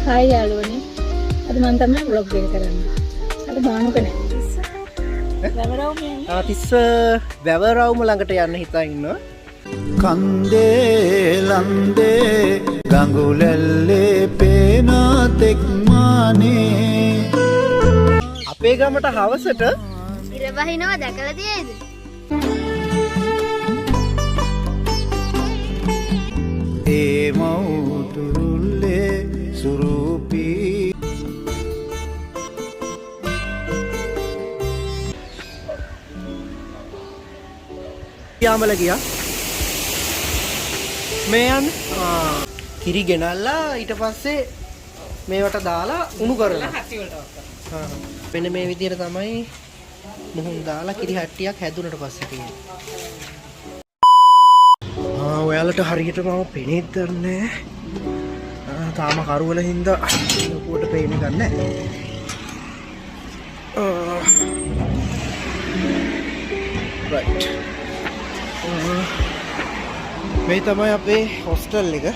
Hai යාළුවනේ. අද මම තමයි vlog එක කරන්නේ. අද බානුක නෑ. තිස්ස වැවරවුම ළඟට යන්න හිතා ඉන්නවා. කන්දේ ලන්දේ ගඟුලැල්ලේ පේනා තෙක්මානේ අපේ ගමට හවසට ඉර බහිනවා දැකලා තියෙයිද? ඒ මවුතුරුල්ලේ සුරූපී යාමල ගියා මේ යන්න කිරි ගෙනල්ලා ඊට පස්සේ මේවට දාලා උණු කරලා හට්ටි වලට මෙන්න මේ විදිහට තමයි මුහුන් දාලා කිරි හට්ටියක් හැදුනට පස්සේ තියෙන්නේ. ඔයාලට හරියට මම පෙනෙද්ද දන්නේ තාම කරුවල හින්දා ලොකුවට පේන්නේ නැහැ. right මේ තමයි අපේ හොස්ටල් එක.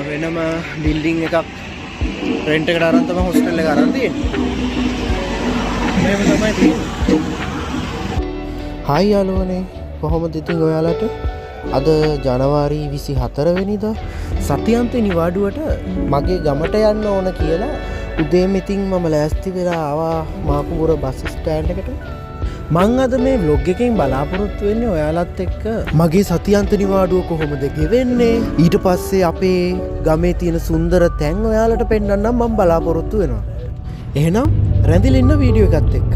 වෙනම බිල්ඩින් එකක් රෙන්ට් එකට අරන් තමයි හොස්ටල් එක අරන් තියෙන්නේ. මේක තමයි තියෙන්නේ. හායි යාළුවනේ, කොහොමද ඉතින් ඔයාලට? අද ජනවාරි 24 වෙනිදා සතියන්ත නිවාඩුවට මගේ ගමට යන්න ඕන කියලා උදේම ඉතින් මම ලෑස්ති වෙලා ආවා මාකුඹුර බස් ස්ටෑන්ඩ් එකට. මං අද මේ vlog එකෙන් බලාපොරොත්තු වෙන්නේ ඔයාලත් එක්ක මගේ සතියන්ත නිවාඩුව කොහොමද ගෙවෙන්නේ, ඊට පස්සේ අපේ ගමේ තියෙන සුන්දර තැන් ඔයාලට පෙන්වන්නම් මම බලාපොරොත්තු වෙනවා. එහෙනම් රැඳිලා ඉන්න වීඩියෝ එකත් එක්ක.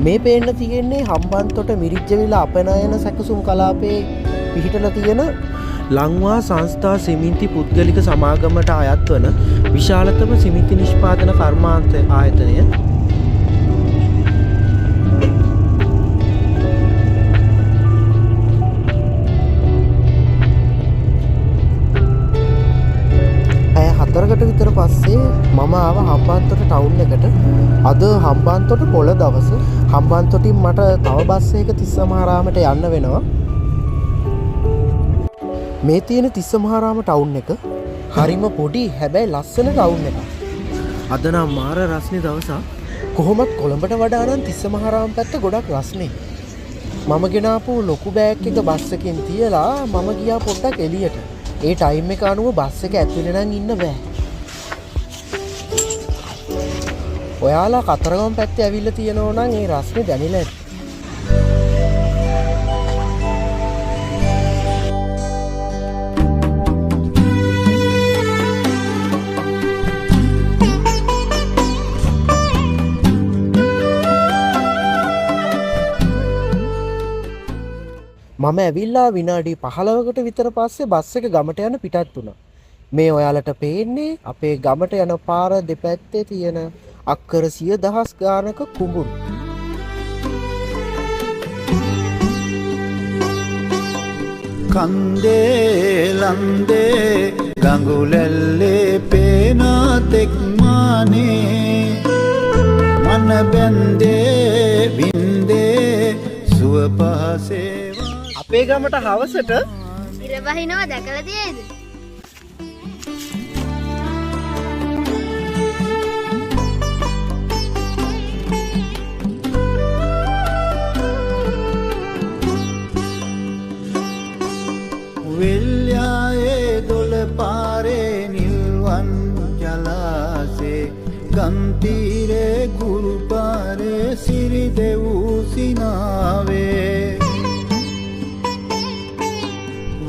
මේ පේන්න තියෙන්නේ හම්බන්තොට මිරිජ්ජවිල අපනයන සැකසුම් කලාපේ පිහිටලා තියෙන ලංවා සංස්ථා සිමින්ති පුද්ගලික සමාගමට අයත් වන විශාලතම සිමින්ති නිෂ්පාදන කර්මාන්ත ආයතනය. පැය 4කට විතර පස්සේ මම ආව හම්බන්තොට ටවුන් එකට. අද හම්බන්තොට පොළ දවස. හම්බන්තොටින් මට තව බස් එක තිස්සමහාරාමට යන්න වෙනවා. මේ තියෙන තිස්සමහාරාම ටවුන් එක හරිම පොඩි හැබැයි ලස්සන ටවුන් එකක්. අද නම් මාර රස්නේ දවසක්. කොහොමත් කොළඹට වඩා නම් තිස්සමහාරාම පැත්ත ගොඩක් රස්නේ. මම ගෙනාපු ලොකු බෑග් එක බස් එකෙන් තියලා මම ගියා පොඩ්ඩක් එළියට. ඒ ටයිම් එක අනුව බස් එක ඇතුලේ නම් ඉන්න බෑ. ඔයාලා කතරගම පැත්තේ ඇවිල්ලා තියෙනවා නම් ඒ රස්නේ දැනෙලා ඇති. මම ඇවිල්ලා විනාඩි 15කට විතර පස්සේ බස් එක ගමට යන පිටත් වුණා. මේ ඔයාලට පේන්නේ අපේ ගමට යන පාර දෙපැත්තේ තියෙන අක්කර 100,000 ගානක කුඹුරු. කන්දේ ලන්දේ ගඟුලැල්ලේ පේනා තෙක්මානේ මන බැන්දේ වින්දේ සුව පහසේ අපේ ගමට හවසට ඉර බහිනවා දැකලා තියෙයිද? වෙල්යායේ දොළ පාරේ නිල්වන් ජලාසේ ගන්තීරේ ගුරු පාරේ සිරි දෙවූ සිනාවේ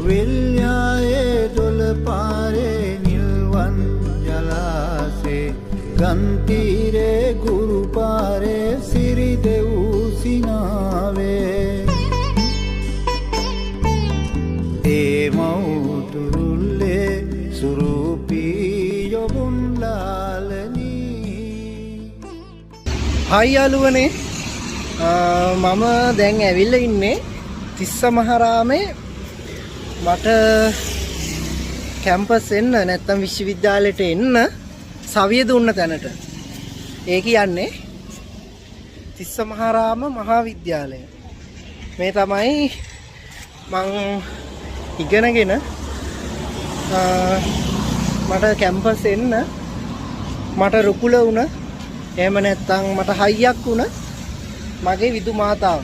වෙල්යායේ දොළ පාරේ නිල්වන් ජලාසේ ගන්තීරේ ගුරු පාරේ සිරි දෙවූ සිනාවේ ඒ මවුතුරුල්ලේ සුරූපී යොබුන් ලාලනී. හායි යාළුවනේ, මම දැන් ඇවිල්ලා ඉන්නේ තිස්සමහාරාමේ. මට කැම්පස් එන්න නැත්නම් විශ්වවිද්‍යාලයට එන්න සවිය දුන්න තැනට. ඒ කියන්නේ තිස්ස මහාරාම මහාවිද්‍යාලය. මේ තමයි මං ඉගෙනගෙන මට කැම්පස් එන්න මට රුකුල වුණ එහෙම නැත්නම් මට හයියක් වුණ මගේ විදු මාතාව.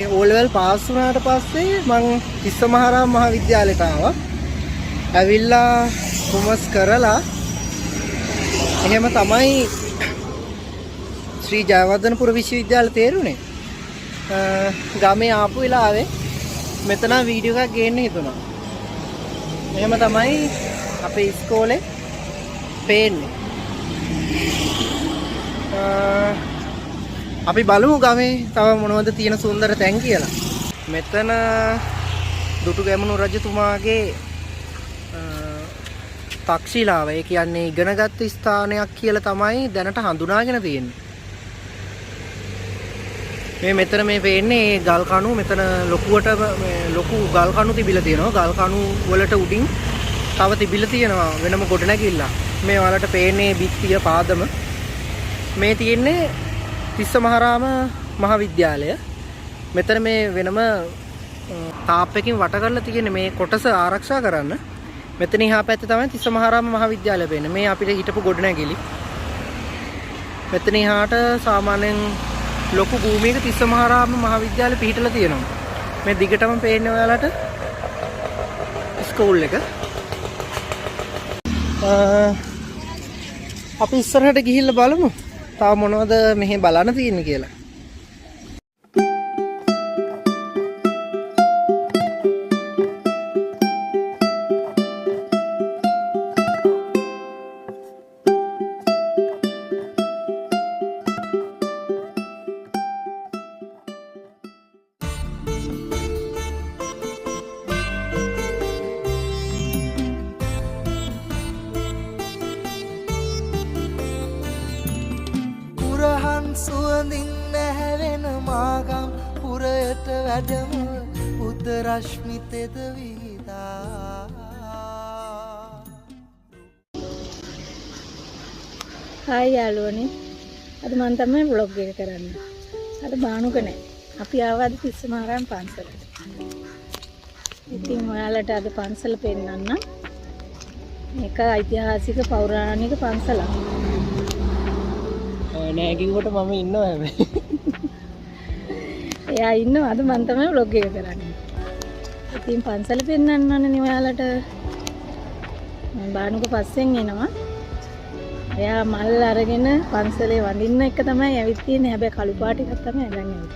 ඒ O level පාස් වුණාට පස්සේ මං තිස්ස මහාරාම මහාවිද්‍යාලයට ආවා. ඇවිල්ලා කොමර්ස් කරලා එහෙම තමයි ශ්‍රී ජයවර්ධනපුර විශ්වවිද්‍යාලය තේරුනේ. ගමේ ආපු වෙලාවේ මෙතන වීඩියෝ එකක් ගේන්න හිතුණා. එහෙම තමයි අපේ ඉස්කෝලේ පේන්නේ. අපි බලමු ගමේ තව මොනවද තියෙන සුන්දර තැන් කියලා. මෙතන දුටුගැමුණු රජතුමාගේ තක්ෂිලාව, ඒ කියන්නේ ඉගෙනගත් ස්ථානයක් කියලා තමයි දැනට හඳුනාගෙන තියෙන්නේ. මේ මෙතන මේ පේන්නේ ගල් කණු. මෙතන ලොකුවට ලොකු ගල් කණු තිබිලා තියෙනවා. ගල් කණු වලට උඩින් තව තිබිලා තියෙනවා වෙනම ගොඩනැගිල්ල. මේ වලට පේන්නේ බිත්තිය පාදම. මේ තියෙන්නේ තිස්ස මහාරාම මහාවිද්‍යාලය. මෙතන මේ වෙනම තාප්පකින් වට කරලා තියෙන්නේ මේ කොටස ආරක්ෂා කරන්න. මෙතන එහා පැත්තේ තමයි තිස්ස මහාරාම මහාවිද්‍යාලය වෙන්නේ. මේ අපිට හිටපු ගොඩනැගිලි. මෙතන එහාට සාමාන්‍යයෙන් ලොකු භූමියක තිස්ස මහාරාම මහාවිද්‍යාලය පිහිටලා තියෙනවා. මේ දිගටම පේන්නේ ඔයාලට ස්කූල් එක. අපි ඉස්සරහට ගිහිල්ලා බලමු තව මොනවද මෙහි බලන්න තියෙන්නේ කියලා. සුවඳින් නැහැවෙන මාගම් පුරයට වැඩම උද රශ්මි තෙද විහිදා. හායි යාළුවනේ. අද මම තමයි vlog එක කරන්නේ. අද බානුක නැහැ. අපි ආවද තිස්ස මහාරාම පන්සලට. ඉතින් ඔයාලට අද පන්සල පෙන්නන්න. මේක ඓතිහාසික පෞරාණික පන්සලක්. නෑ කිව්වට මම ඉන්නවා හැබැයි. එයා ඉන්නවා. අද මම තමයි vlog එක කරන්නේ. ඉතින් පන්සල පෙන්නන්න ඕනේ ඔයාලට. මම බානුක පස්සෙන් එනවා. එයා මල් අරගෙන පන්සලේ වඳින්න එක තමයි ඇවිත් තියෙන්නේ. හැබැයි කළු පාට එකක් තමයි අරන් ඇවිත්.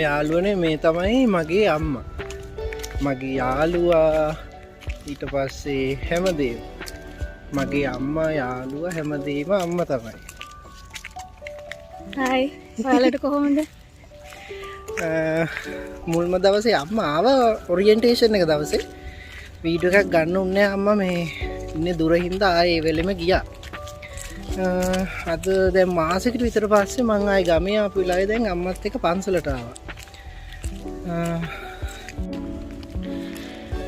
යාළුවනේ මේ තමයි මගේ අම්මා. මගේ යාළුවා ඊට පස්සේ හැමදේම මගේ අම්මා යාළුවා හැමදේම අම්මා තමයි. හායි. ඔයාලට කොහොමද? මුල්ම දවසේ අම්මා ආව ඔරියන්ටේෂන් එක දවසේ වීඩියෝ එකක් ගන්න උන්නේ අම්මා මේ ඉන්නේ දුර හින්දා ආයේ වෙලෙම ගියා. අද දැන් මාසෙකට විතර පස්සේ මං ආයේ ගමේ ආපු වෙලාවේ දැන් අම්මත් එක්ක පන්සලට ආවා.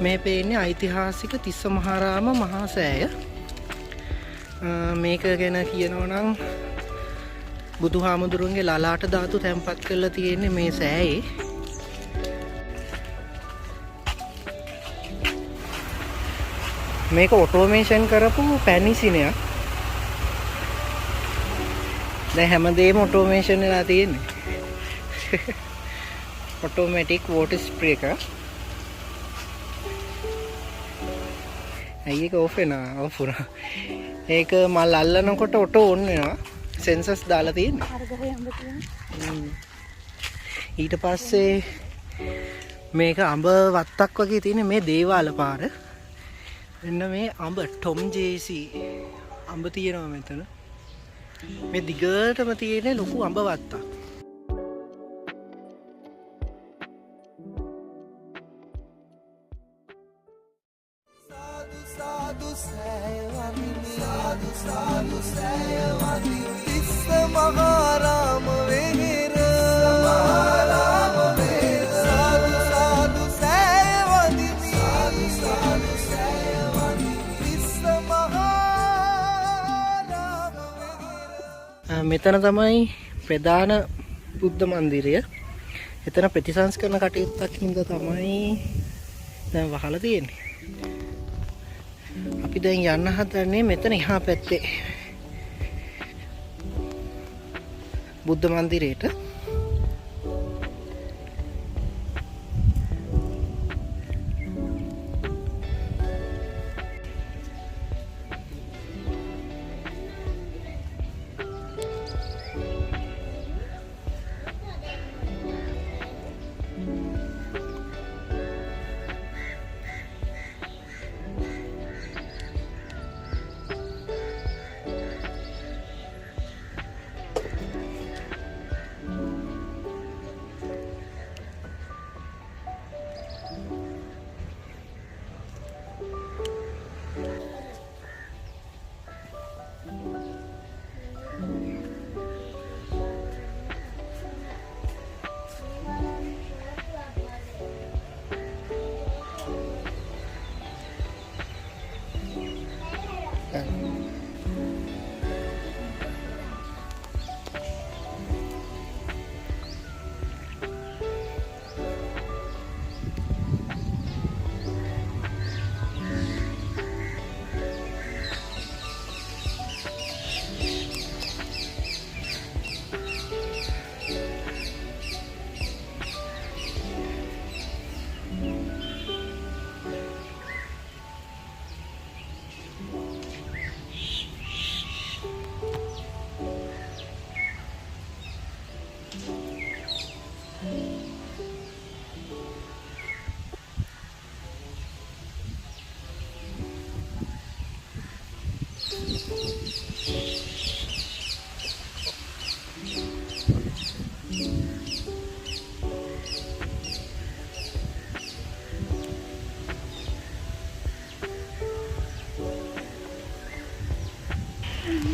මේ පේන්නේ ඓතිහාසික තිස්ස මහාරාම මහා සෑය. මේක ගැන කියනවා නම් බුදුහාමුදුරුවන්ගේ ලලාට ධාතු තැන්පත් කරලා තියෙන්නේ මේ සෑයේ. මේක ඔටෝමේෂන් කරපු පැනිසිනයක්. දැන් හැමදේම ඔටෝමේෂන් වෙලා තියෙන්නේ. ඔටෝමැටික් වෝටර් ස්ප්‍රේ එක. ඇයි ඒක ඔෆ් වෙනවා? ඔෆ් වුණා. ඒක මල් අල්ලනකොට ඔටෝ ඔන් වෙනවා. සෙන්සර්ස් දාලා තියෙන්නේ. ඊට පස්සේ මේක අඹ වත්තක් වගේ තියෙන මේ දේවාල පාර. එන්න මේ අඹ ටොම් ජේසි අඹ තියෙනවා මෙතන. මේ දිගටම තියෙන ලොකු අඹ වත්තක්. සාදු සාදු සෑය වඳිමි තිස්ස මහාරාම වෙහෙර. සාදු සාදු සෑය වඳිමි මෙතන තමයි ප්‍රධාන බුද්ධ මන්දිරය. එතන ප්‍රතිසංස්කරණ කටයුත්තක් හින්දා තමයි දැන් වහලා තියෙන්නේ. අපි දැන් යන්න හදන්නේ මෙතන එහා පැත්තේ බුද්ධ මන්දිරයට.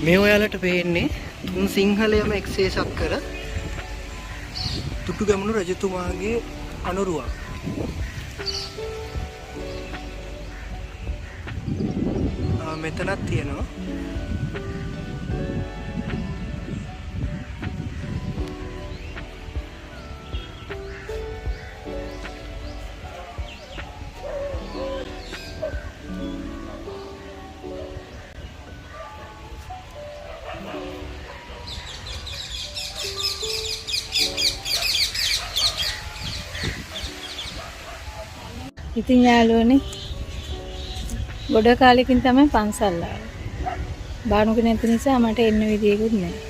මේ ඔයාලට පේන්නේ තුන් සිංහලයම එක්සේසත් කර තුටුගැමුණු රජතුමාගේ අනුරුවක්. මෙතනත් තියෙනවා. ඉතින් යාළුවනේ ගොඩ කාලෙකින් තමයි පන්සල් ආවේ. බානුක නැති නිසා මට එන්න විදියකුත් නැහැ.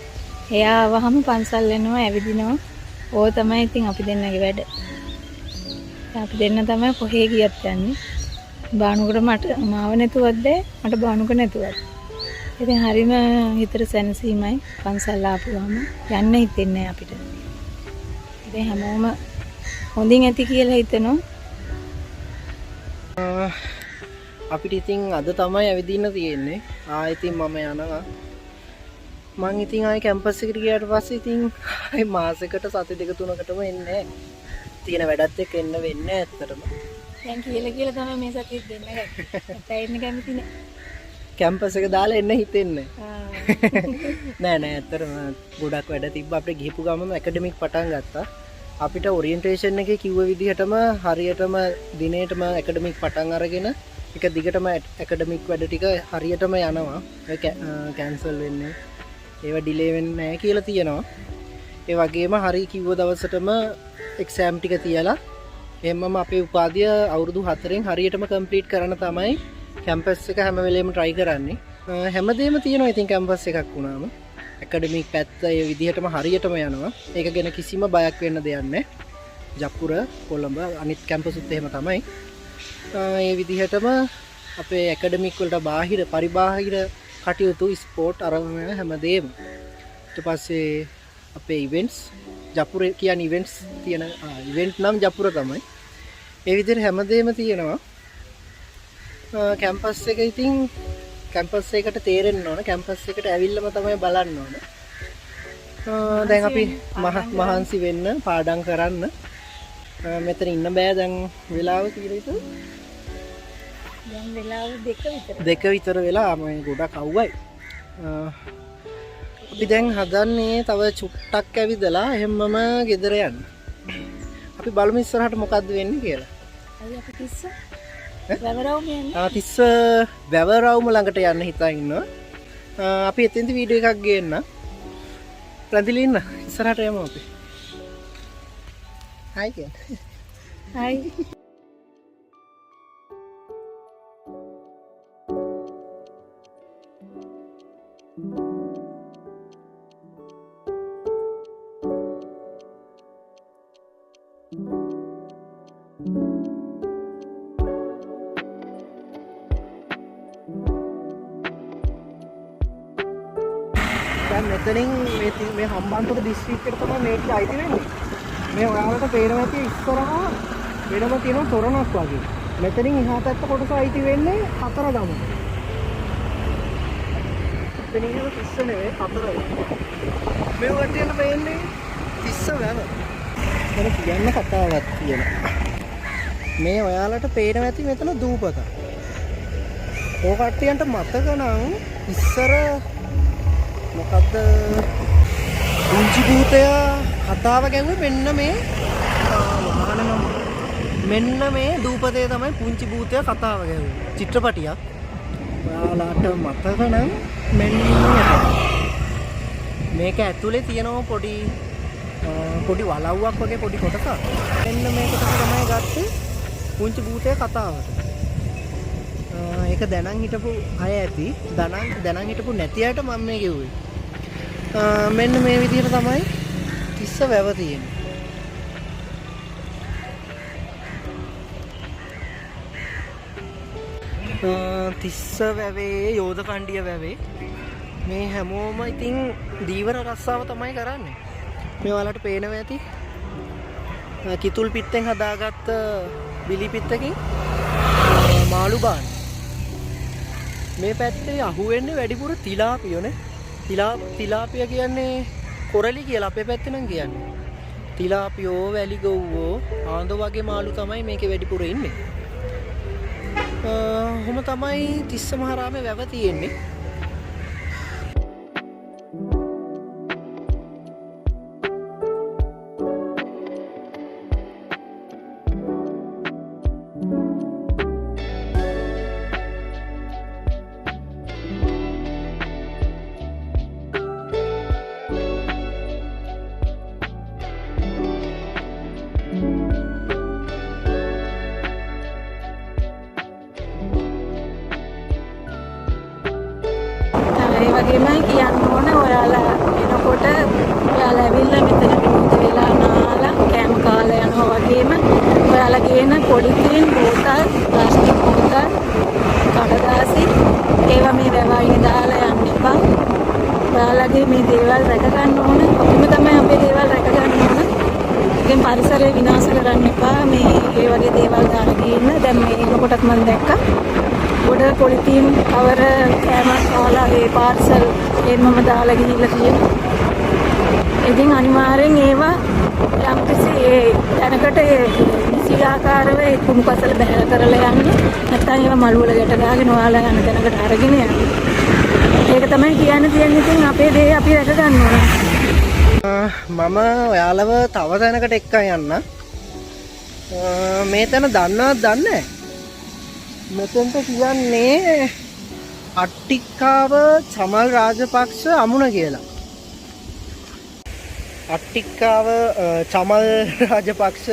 එයා ආවහම පන්සල් යනවා, ඇවිදිනවා. ඕක තමයි ඉතින් අපි දෙන්නගේ වැඩ. අපි දෙන්න තමයි කොහේ ගියත් යන්නේ. බානුකට මට මාව නැතුවත් මට බානුක නැතුවත්. ඉතින් හරිම හිතට සැනසීමයි පන්සල් ආපුවම යන්න හිතෙන්නේ අපිට. ඉතින් හැමෝම හොඳින් ඇති කියලා හිතනවා. අපිට ඉතින් අද තමයි ඇවිදින්න තියෙන්නේ. ඉතින් මම යනවා. මං ඉතින් ආයේ කැම්පස් එකට ගියාට පස්සේ ඉතින් ආයේ මාසෙකට සති දෙක තුනකටම එන්නේ. තියෙන වැඩත් එක්ක එන්න වෙන්නේ ඇත්තටම. දැන් කියලා තමයි මේ සතියේ දෙන්න ගත්තේ. නැත්නම් එන්න කැමති නෑ. කැම්පස් එක දාලා එන්න හිතෙන්නේ. නෑ ඇත්තටම ගොඩක් වැඩ තිබ්බා. අපිට ගිහපු ගමම ඇකඩමික් පටන් ගත්තා. අපිට ඔරියන්ටේෂන් එකේ කිව්ව විදිහටම හරියටම දිනේටම ඇකඩමික් පටන් අරගෙන එක දිගටම ඇකඩමික් වැඩ ටික හරියටම යනවා. ඒක කැන්සල් වෙන්නේ. ඒව ඩිලේ වෙන්නේ නැහැ කියලා තියෙනවා. ඒ වගේම හරිය කිව්ව දවසටම එක්සෑම් ටික තියලා එම්මම අපේ උපාධිය අවුරුදු 4න් හරියටම කම්ප්ලීට් කරන්න තමයි කැම්පස් එක හැම වෙලේම try කරන්නේ. හැමදේම තියෙනවා ඉතින් කැම්පස් එකක් වුණාම. ඇකඩමික් පැත්ත ඒ විදිහටම හරියටම යනවා. ඒක ගැන කිසිම බයක් වෙන්න දෙයක් නැහැ. ජප්පුර, කොළඹ අනිත් කැම්පස්ුත් එහෙම තමයි. ඒ විදිහටම අපේ ඇකඩමික් වලට බාහිර පරිබාහිර කටයුතු ස්පෝර්ට් අරගෙන හැමදේම. ඊට පස්සේ අපේ ඉවෙන්ට්ස් ජප්පුර කියන්නේ ඉවෙන්ට්ස් තියෙන ඉවෙන්ට් නම් ජප්පුර තමයි. ඒ විදිහට හැමදේම තියෙනවා. කැම්පස් එක ඉතින් කැම්පස් එකට තේරෙන්න ඕන. කැම්පස් එකට ඇවිල්ලාම තමයි බලන්න ඕන. දැන් අපි මහන්සි වෙන්න පාඩම් කරන්න. මෙතන ඉන්න බෑ දැන් වෙලාව කීයද? දැන් වෙලාව 2 විතර. 2 විතර වෙලා මම ගොඩක් අවුවයි. අපි දැන් හදන්නේ තව චුට්ටක් ඇවිදලා එහෙම්මම ගෙදර යන්න. අපි බලමු ඉස්සරහට මොකද්ද වෙන්නේ කියලා. අයි අපි තිස්ස වැවරවුම යන්නේ. තිස්ස වැවරවුම ළඟට යන්න හිතා ඉන්නවා. අපි එතෙන්දී වීඩියෝ එකක් ගේන්න. රැඳිලා ඉන්න. ඉස්සරහට යමු අපි. හයි කියන්නේ. හයි. දැන් මෙතනින් මේ හම්බන්තොට දිස්ත්‍රික්කයට තමයි මේක අයිති වෙන්නේ. මේ ඔයාලට පේනවා ඇති ඉස්සරහා වෙනම තියෙන තොරණක් වගේ. මෙතනින් එහා පැත්ත කොටස අයිති වෙන්නේ හතරගම. මෙතනින් නේද තිස්ස නෙවෙයි හතරගම. මේ වටියට පේන්නේ තිස්ස වැව. මම කියන්න කතාවක් තියෙනවා. මේ ඔයාලට පේනවා ඇති මෙතන දූපත. ඕක කට්ටියන්ට මතක නම් ඉස්සර මොකද්ද පුංචි භූතයා කතාව ගැහුවේ මෙන්න මේ දූපතේ තමයි පුංචි භූතයා කතාව ගැහුවේ චිත්‍රපටියක්. ඔයාලට මතක නම් මෙන්න මේක ඇතුලේ තියෙනවා පොඩි වලව්වක් වගේ පොඩි කොටසක්. මෙන්න මේකට තමයි ගත්තේ පුංචි භූතයා කතාවට. ඒක දැනන් හිටපු අය ඇති. දැනන් හිටපු නැති අයට මම මේ කිව්වේ. මෙන්න මේ විදිහට තමයි තිස්ස වැව තියෙන්නේ. තිස්ස වැවේ යෝධ කණ්ඩිය වැවේ මේ හැමෝම ඉතින් දීවර රස්සාව තමයි කරන්නේ. මේ ඔයාලට පේනවා ඇති. කිතුල් පිත්තෙන් හදාගත්ත බිලි පිත්තකින් මාළු බාන. මේ පැත්තේ අහුවෙන්නේ වැඩිපුර තිලාපියෝනේ. තිලාපිය කියන්නේ කොරලි කියලා අපේ පැත්තේ නම් කියන්නේ. තිලාපියෝ වැලිගොව්වෝ ආන්දෝ වගේ මාළු තමයි මේකේ වැඩිපුර ඉන්නේ. ඔහොම තමයි තිස්ස මහරාමේ වැව තියෙන්නේ. ඒ වගේමයි කියන්න ඕන ඔයාලා එනකොට ඔයාලා ඇවිල්ලා මෙතන විනෝද වෙලා නාලා කැම් කාලා යනවා වගේම ඔයාලා ගේන පොලිතීන් බෝතල් ප්ලාස්ටික් බෝතල් කඩදාසි ඒවා මේ වැවයිනේ දාලා යන්න එපා. ඔයාලගේ මේ දේවල් රැක ගන්න ඕන. කොහොම තමයි අපේ දේවල් රැක ගන්න ඕන. ඒකෙන් පරිසරය විනාශ කරන්න එපා. මේ ඒ වගේ දේවල් දාලා ගින්න. දැන් මේ එනකොටත් මම දැක්කා ගොඩ පොලිතීන් කවර කෑම කාලා ඒ පාර්සල් එන්නම දාලා ගිහිල්ලා තියෙනවා. ඉතින් අනිවාර්යෙන් ඒවා යම්කිසි දැනකට සියාකාරව ඒ කුණු කසල බැහැර කරලා යන්න. නැත්නම් ඒවා මළු වල ගැට ගාගෙන ඔයාලා යන තැනකට අරගෙන යන්න. ඒක තමයි කියන්න තියෙන්නේ. ඉතින් අපේ දේ අපි රැක ගන්න ඕන. මම ඔයාලව තව තැනකට එක්කන් යන්න. මේ තැන දන්නවද දන්නේ නැහැ. මෙතෙන්ට කියන්නේ අට්ටික්කාව චමල් රාජපක්ෂ අමුණ කියලා. අට්ටික්කාව චමල් රාජපක්ෂ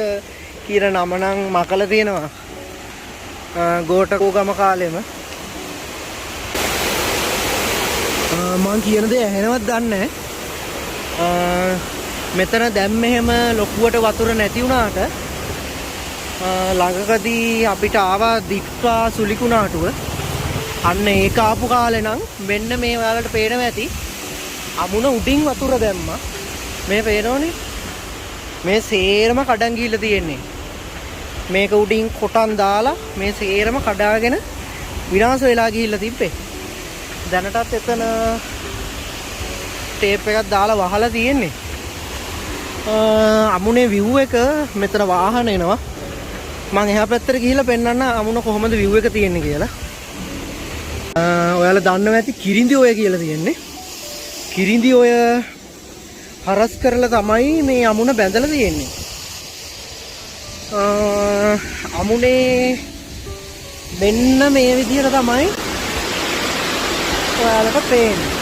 කියන නම නම් මකල තියෙනවා. ගෝඨකෝගම කාලෙම. මං කියන දේ ඇහෙනවද දන්නේ නැහැ. මෙතන දැන් මෙහෙම ලොකුවට වතුර නැති වුණාට ළඟකදී අපිට ආවා දික්කා සුලිකුණාටුව. අන්න ඒක ආපු කාලේ නම් මෙන්න මේ ඔයාලට පේනවා ඇති. අමුණ උඩින් වතුර දැම්මා. මේ පේනෝනේ. මේ සේරම කඩන් ගිහිල්ලා තියෙන්නේ. මේක උඩින් කොටන් දාලා මේ සේරම කඩාගෙන විනාශ වෙලා ගිහිල්ලා තිබ්බේ. දැනටත් එතන ටේප් එකක් දාලා වහලා තියෙන්නේ. අමුණේ view එක මෙතන වාහන එනවා. මම එහා පැත්තට ගිහිල්ලා පෙන්නන්න අමුණ කොහොමද view එක තියෙන්නේ කියලා. ඔයාලා දන්නවා ඇති කිරිඳි ඔය කියලා තියෙන්නේ. කිරිඳි ඔය හරස් කරලා තමයි මේ අමුණ බැඳලා තියෙන්නේ. අමුණේ මෙන්න මේ විදිහට තමයි ඔයාලට පේන්නේ.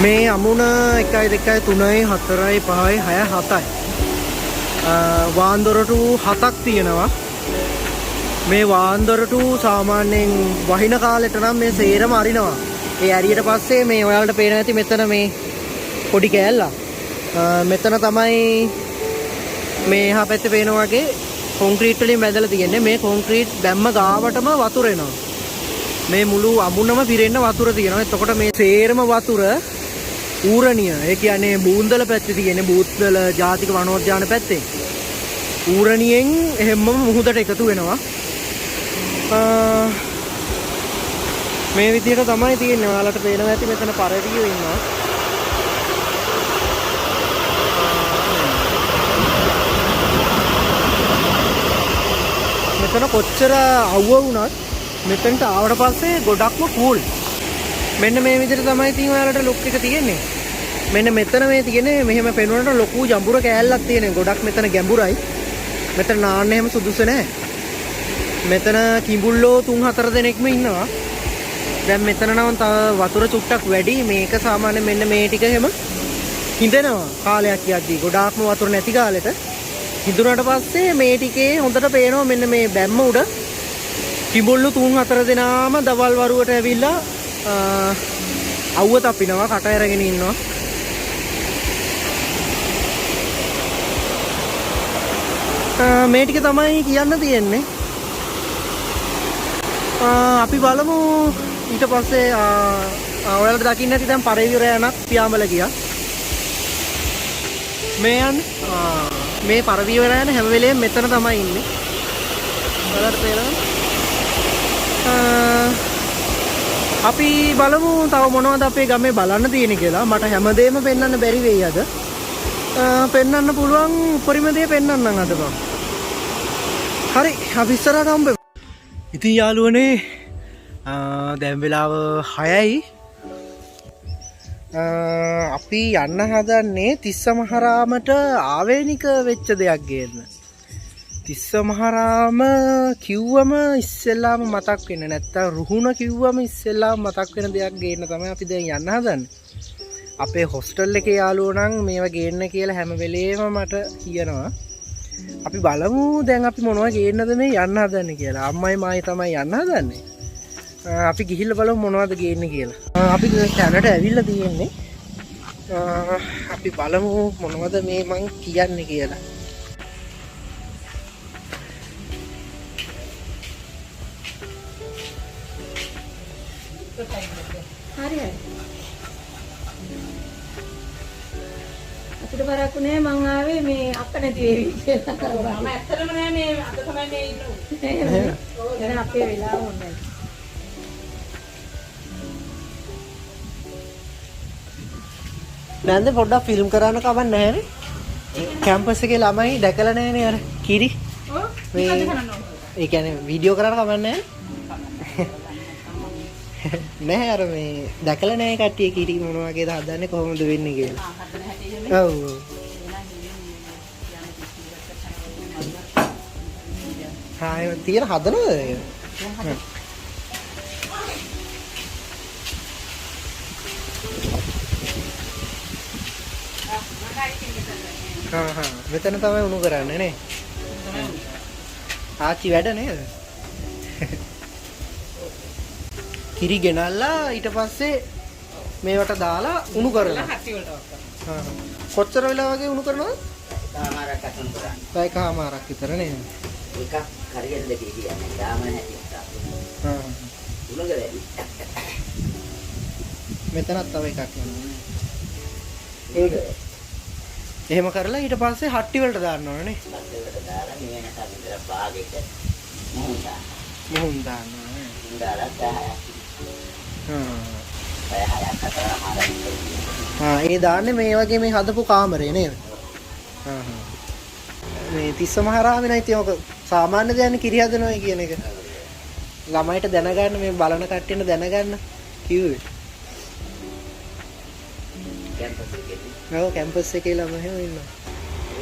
මේ අමුණ 1 2 3 4 5 6 7යි. වාන්දොරටු 7ක් තියෙනවා. මේ වාන්දොරටු සාමාන්‍යයෙන් වහින කාලෙට නම් මේ සේරම අරිනවා. ඒ ඇරියට පස්සේ මේ ඔයාලට පේන ඇති මෙතන මේ පොඩි කෑල්ලක්. මෙතන තමයි මේ එහා පැත්තේ පේන වගේ කොන්ක්‍රීට් වලින් බැඳලා තියෙන්නේ. මේ කොන්ක්‍රීට් දැම්ම ගාවටම වතුර එනවා. මේ මුළු අමුණම පිරෙන්න වතුර තියෙනවා. එතකොට මේ සේරම වතුර ඌරණිය, ඒ කියන්නේ බූන්දල පැත්තේ තියෙන බූත්වල ජාතික වනෝද්‍යාන පැත්තේ ඌරණියෙන් එහෙම්ම මුහුදට එකතු වෙනවා. මේ විදිහට තමයි තියෙන්නේ. ඔයාලට පේනවා ඇති මෙතන පරවියෝ ඉන්නවා. මෙතන කොච්චර අවුව වුණත් මෙතනට ආවට පස්සේ ගොඩක්ම කූල්. මෙන්න මේ විදිහට තමයි තියෙන ඔයාලට ලුක් එක තියෙන්නේ. මෙන්න මෙතන මේ තියෙන්නේ මෙහෙම පෙනුනට ලොකු ජඹුර කෑල්ලක් තියෙනවා. ගොඩක් මෙතන ගැඹුරයි. මෙතන නාන්න එහෙම සුදුසු නැහැ. මෙතන කිඹුල්ලෝ 3-4 දෙනෙක්ම ඉන්නවා. දැන් මෙතන නම් තව වතුර චුට්ටක් වැඩි. මේක සාමාන්‍යයෙන් මෙන්න මේ ටික එහෙම හිඳෙනවා කාලයක් යද්දී. ගොඩාක්ම වතුර නැති කාලෙට හිඳුනට පස්සේ මේ ටිකේ හොඳට පේනවා මෙන්න මේ බැම්ම උඩ කිඹුල්ලු 3-4 දෙනාම දවල් වරුවට ඇවිල්ලා අවුව තපිනවා, කට ඇරගෙන ඉන්නවා. මේ ටික තමයි කියන්න තියෙන්නේ. අපි බලමු ඊට පස්සේ ඔයාලට දකින්න ඇති දැන් පරේවිර යනක් පියාඹල ගියා. මේ යන්නේ මේ පරවිර යන හැම වෙලේම මෙතන තමයි ඉන්නේ. ඔයාලට තේරෙනවද? අපි බලමු තව මොනවද අපේ ගමේ බලන්න තියෙන්නේ කියලා. මට හැමදේම පෙන්වන්න බැරි වෙයි අද. පෙන්වන්න පුළුවන් උපරිම දේ පෙන්වන්නම් අද බං. හරි, අපි ඉස්සරහට හම්බෙමු. ඉතින් යාළුවනේ දැන් වෙලාව 6යි. අපි යන්න හදන්නේ තිස්ස මහරාමට ආවේනික වෙච්ච දෙයක් ගේන්න. තිස්ස මහරාම කිව්වම ඉස්සෙල්ලාම මතක් වෙන්නේ, නැත්තම් රුහුණ කිව්වම ඉස්සෙල්ලාම මතක් වෙන දෙයක් ගේන්න තමයි අපි දැන් යන්න හදන්නේ. අපේ හොස්ටල් එකේ යාළුවෝ නම් මේවා ගේන්න කියලා හැම වෙලේම මට කියනවා. අපි බලමු දැන් අපි මොනවද ගේන්නද මේ යන්න හදන්නේ කියලා. අම්මයි මායි තමයි යන්න හදන්නේ. අපි ගිහිල්ලා බලමු මොනවද ගේන්නේ කියලා. අපි දැනට ඇවිල්ලා තියෙන්නේ. අපි බලමු මොනවද මේ මං කියන්නේ කියලා. හරි. අපිට බරකුනේ මං ආවේ මේ අක්ක නැති වෙවි කියලා. මම ඇත්තටම නෑ මේ අද තමයි මේ ඉන්නේ. ඔව් දැන් අපේ වෙලාව හොඳයි. නැන්ද පොඩ්ඩක් ෆිල්ම් කරන්න කමක් නැහැ නේ. කැම්පස් එකේ ළමයි දැකලා නැහැනේ අර කිරි. ඔව්. මේ ඒ කියන්නේ වීඩියෝ කරන්න කමක් නැහැ. නැහැ අර මේ දැකලා නැහැ කට්ටිය කිරි මොන වගේද හදන්නේ කොහොමද වෙන්නේ කියලා. ඔව්. හාය තියෙන හදනවද ඒක? මෙතන තමයි උණු කරන්නේ නේ. ආච්චි වැඩ නේද? කිරි ගෙනල්ලා ඊට පස්සේ මේවට දාලා උණු කරනවා. කොච්චර වෙලා වගේ උණු කරනවද? දාමාරක් අතුන් කරන්නේ. පැයකමාරක් විතර නේද? එකක් හරියට දෙකේ කියන්නේ දාම නැති නිසා. උණුක වැඩි. මෙතනත් තව එකක් යනවා. ඒක එහෙම කරලා ඊට පස්සේ හට්ටි වලට දාන්න ඕනේ නේ. බස්සෙකට දාලා මේ නැත විතර භාගෙට මුහුණා. මුහුන් දාන්න ඕනේ. දාලා 10ක්. ඒ දාන්නේ මේ වගේ මේ හදපු කාමරේ නේද? මේ තිස්ස මහරාමේ නම් ඉතින් ඔක සාමාන්‍ය දෙයක් නේ කිරි හදනවා කියන එක. ළමයිට දැනගන්න මේ බලන කට්ටියන දැනගන්න කිව්වේ. ඔව් කැම්පස් එකේ ළමයි එහෙම ඉන්නවා.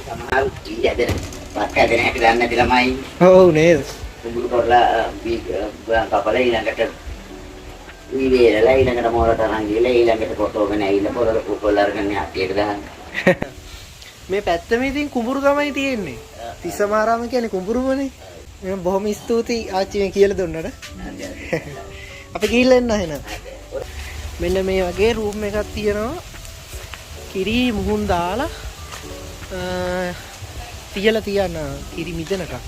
සමහර ඊට ඇදෙන පක්ක ඇදෙන හැටි දන්නේ නැති ළමයි. ඔව් නේද? කුඹුරු කරලා කපලා ඊළඟට වීවේරලා ඊළඟට මොරට අරන් ගිහලා ඊළඟට කොටෝගෙන ඇවිල්ලා පොළ අරගෙන හටියට දාන්න. මේ පැත්තම ඉතින් කුඹුරු ගමයි තියෙන්නේ. තිස්ස මහරාම කියන්නේ කුඹුරුමනේ. එහෙනම් බොහොම ස්තුතියි ආච්චි මේ කියලා දුන්නට. අපි ගිහිල්ලා එන්න එහෙනම්. මෙන්න මේ වගේ රූම් එකක් තියෙනවා. කිරි මුහුන් දාලා තියලා තියන කිරි මිදනකම්.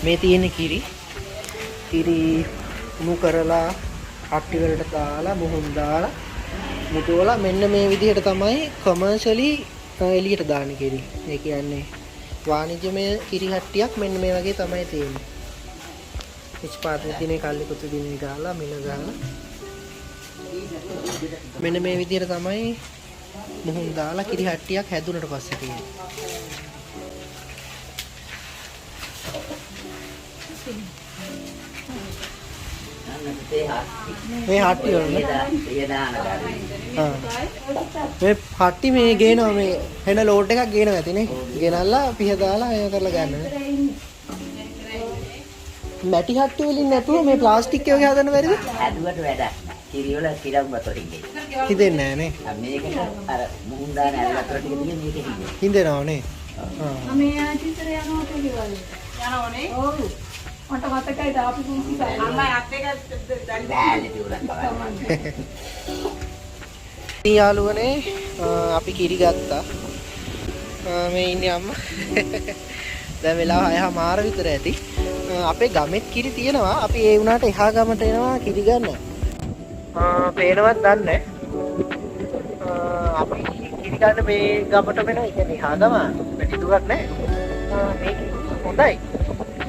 මේ තියෙන කිරි උණු කරලා අට්ටි වලට දාලා මුහුන් දාලා මුටුවලා මෙන්න මේ විදිහට තමයි කොමර්ෂලි එළියට දාන්නේ කිරි. ඒ කියන්නේ වාණිජමය කිරි හට්ටියක් මෙන්න මේ වගේ තමයි තියෙන්නේ. ඉස්පාත් දිනේ කල්ලි කුතු දිනේ ගාලා මිල ගාලා මෙන්න මේ විදිහට තමයි මුහුන් දාලා කිරි හට්ටියක් හැදුනට පස්සේ තියෙන්නේ. මේ හට්ටි වල මේ හට්ටි මේ ගේනවා මේ වෙන ලෝඩ් එකක් ගේනවා ඇතිනේ. ගෙනල්ලා පිහ දාලා අය කරලා ගන්න. මැටි හට්ටි වලින් නැතුව මේ ප්ලාස්ටික් එක වගේ හදන්න බැරිද? ඇදුවට වැඩක්. කිරි වල කිරම් වතුරින් ගේ. හිතෙන්නේ නැහැ නේ. මේකට අර මුහුන් දාන ඇල් වතුර ටික දිගේ මේක හින්නේ. හිතෙනව නේ. මේ ආචිතර යනවා කියලා. යනවනේ. ඔව්. මට මතකයි දාපු කුංචි අම්මයි අත් එක බෑලි දියුලක් තමයි. යාළුවනේ අපි කිරි ගත්තා. මේ ඉන්නේ අම්මා. දැන් වෙලාව 6:00 විතර ඇති. අපේ ගමෙත් කිරි තියෙනවා. අපි ඒ වුණාට එහා ගමට එනවා කිරි ගන්න. පේනවත් දන්නේ අපි කිරි ගන්න මේ ගමට වෙනවා. ඒ කියන්නේ එහා ගම වැඩි දුරක් නැහැ. මේක හොඳයි.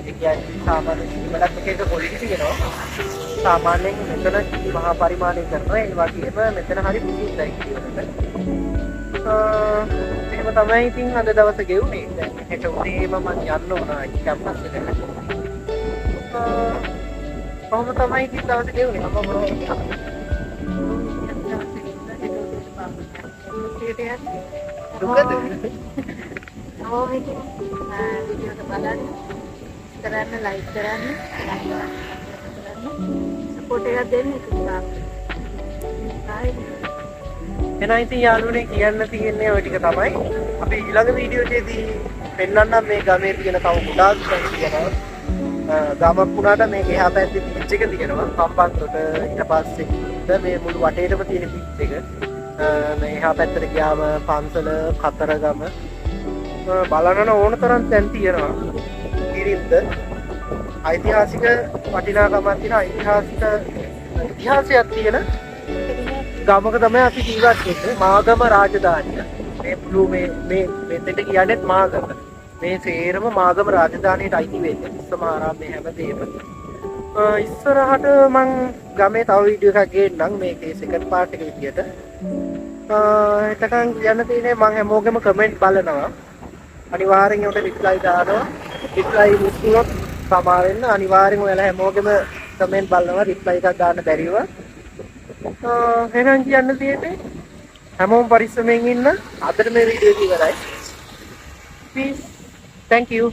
ඒ කියන්නේ සාමාන්‍ය කිරිමලක් එකක පොලිටි තියෙනවා. සාමාන්‍යයෙන් මෙතන මහා පරිමාණය කරනවා. ඒ වගේම මෙතන හරි පුදුමයි කියනකට. එහෙම තමයි ඉතින් අද දවසේ ගෙවුනේ. දැන් හෙට උදේම මම යන්න ඕන කැම්පස් එකට. කොහොම තමයි ඉතින් දවසේ ගෙවුනේ. මම මොනවද දුකද? ඕක වීඩියෝ එක බලන්න කරන්න ලයික් කරන්න සපෝට් එකක් දෙන්න කිව්වා. එහෙනම් ඉතින් යාළුවනේ කියන්න තියෙන්නේ ওই ටික තමයි. අපි ඊළඟ වීඩියෝ එකේදී පෙන්වන්නම් මේ ගමේ තියෙන තව ගොඩාක් තියෙනවා. ගමක් වුණාට මේක එහා පැත්තේ බීච් එක තියෙනවා. සම්බන්තොට ඊට පස්සේ මේ මුළු වටේටම තියෙන බීච් එක. මේ එහා පැත්තට ගියාම පන්සල කතරගම බලන්න ඕන තරම් තැන් තියෙනවා. කිරින්ද ඓතිහාසික වටිනාකමක් තියෙන ඉතිහාසයක් තියෙන ගමක තමයි අපි ජීවත් වෙන්නේ. මාගම රාජධානිය. මේ මුළු මේ මෙතෙට කියන්නේ මාගම. මේ සේරම මාගම රාජධානියට අයිති වෙන්නේ. තිස්සමාරාමේ හැමදේම. ඉස්සරහට මං ගමේ තව වීඩියෝ එකක් ගේන්නම් මේකේ සෙකන්ඩ් පාර්ට් එක විදියට. එතකන් කියන්න තියෙන්නේ මං හැමෝගෙම කමෙන්ට් බලනවා. අනිවාර්යෙන් ඒකට රිප්ලයි දානවා. රිප්ලයි මුස්තුනොත් සමා වෙන්න අනිවාර්යෙන් ඔයාලා හැමෝගෙම කමෙන්ට් බලනවා. රිප්ලයි එකක් දාන්න බැරිව. එහෙනම් කියන්න තියෙන්නේ හැමෝම පරිස්සමෙන් ඉන්න. අදට මේ වීඩියෝ එක ඉවරයි. Peace. Thank you.